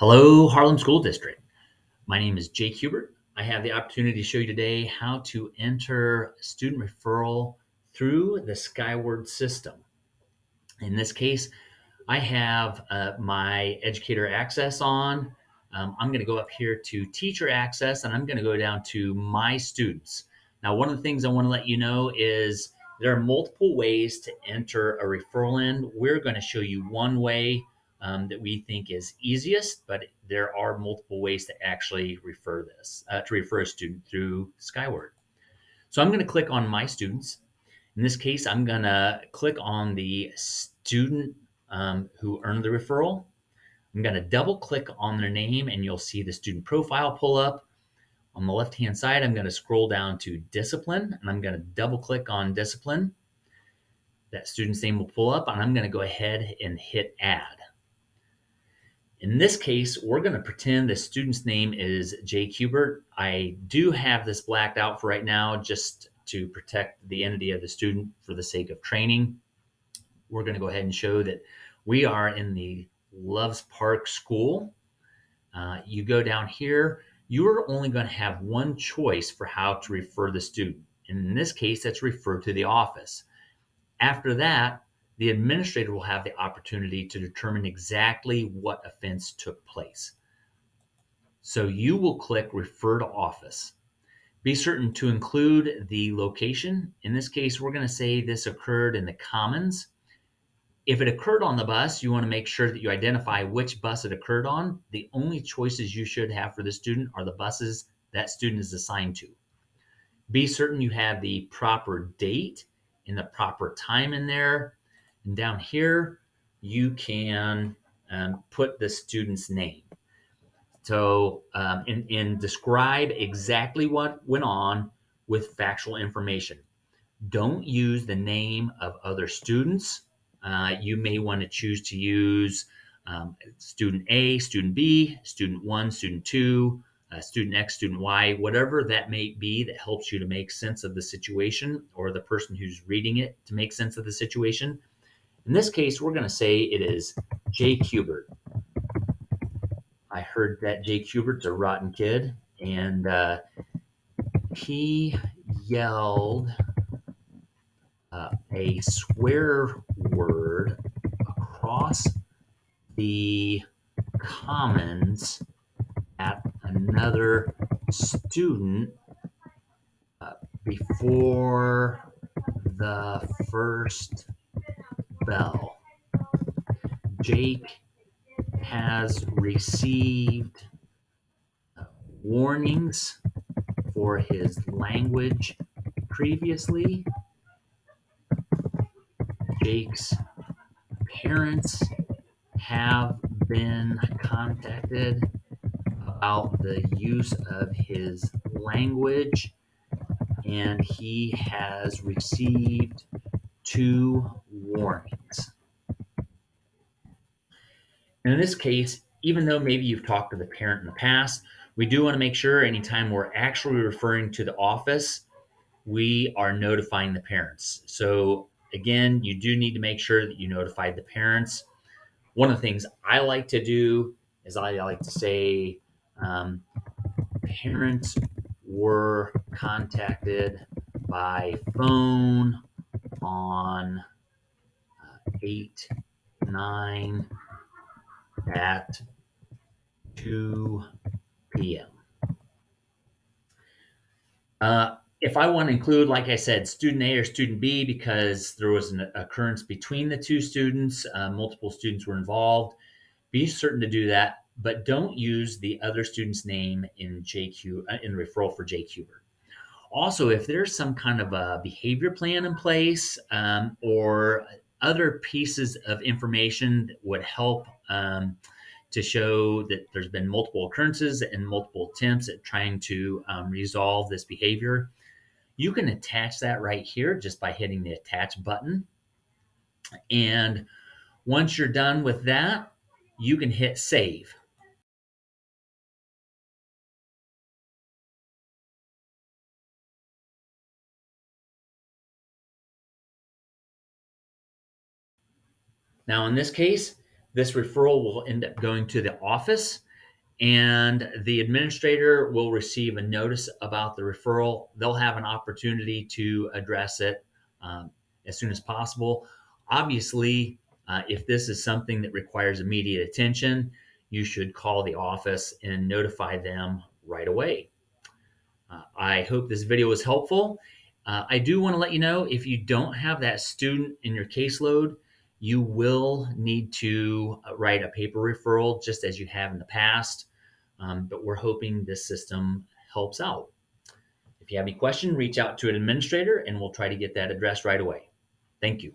Hello, Harlem School District. My name is Jake Hubert. I have the opportunity to show you today how to enter student referral through the Skyward system. In this case, I have my educator access on. I'm going to go up here to teacher access and I'm going to go down to my students. Now, one of the things I want to let you know is there are multiple ways to enter a referral in. We're going to show you one way that we think is easiest, but there are multiple ways to actually refer a student through Skyward. So I'm going to click on my students. In this case, I'm going to click on the student who earned the referral. I'm going to double click on their name and you'll see the student profile pull up. On the left-hand side, I'm going to scroll down to discipline and I'm going to double click on discipline. That student's name will pull up and I'm going to go ahead and hit add. In this case, we're going to pretend the student's name is Jake Hubert. I do have this blacked out for right now just to protect the identity of the student for the sake of training. We're going to go ahead and show that we are in the Loves Park School. You go down here, you're only going to have one choice for how to refer the student. And in this case, that's refer to the office. After that, the administrator will have the opportunity to determine exactly what offense took place. So you will click refer to office. Be certain to include the location. In this case, we're going to say this occurred in the Commons. If it occurred on the bus, you want to make sure that you identify which bus it occurred on. The only choices you should have for the student are the buses that student is assigned to. Be certain you have the proper date and the proper time in there. And down here, you can put the student's name. So, and describe exactly what went on with factual information. Don't use the name of other students. You may want to choose to use student A, student B, student one, student two, student X, student Y, whatever that may be that helps you to make sense of the situation or the person who's reading it to make sense of the situation. In this case, we're going to say it is Jake Hubert. I heard that Jake Hubert's a rotten kid, and he yelled a swear word across the commons at another student before the first bell. Jake has received warnings for his language previously. Jake's parents have been contacted about the use of his language, and he has received 2 warnings. And in this case, even though maybe you've talked to the parent in the past, we do want to make sure anytime we're actually referring to the office, we are notifying the parents. So again, you do need to make sure that you notify the parents. One of the things I like to do is I like to say, parents were contacted by phone on 8 9 at 2 p.m. If I want to include, like I said, student A or student B because there was an occurrence between the two students, multiple students were involved, be certain to do that, but don't use the other student's name in in referral for Jake Hubert. Also, if there's some kind of a behavior plan in place or other pieces of information that would help to show that there's been multiple occurrences and multiple attempts at trying to resolve this behavior, you can attach that right here just by hitting the attach button. And once you're done with that, you can hit save. Now, in this case, this referral will end up going to the office. and the administrator will receive a notice about the referral. They'll have an opportunity to address it as soon as possible. Obviously, if this is something that requires immediate attention, you should call the office and notify them right away. I hope this video was helpful. I do want to let you know, if you don't have that student in your caseload, you will need to write a paper referral just as you have in the past. But we're hoping this system helps out. If you have any question, reach out to an administrator and we'll try to get that addressed right away. Thank you.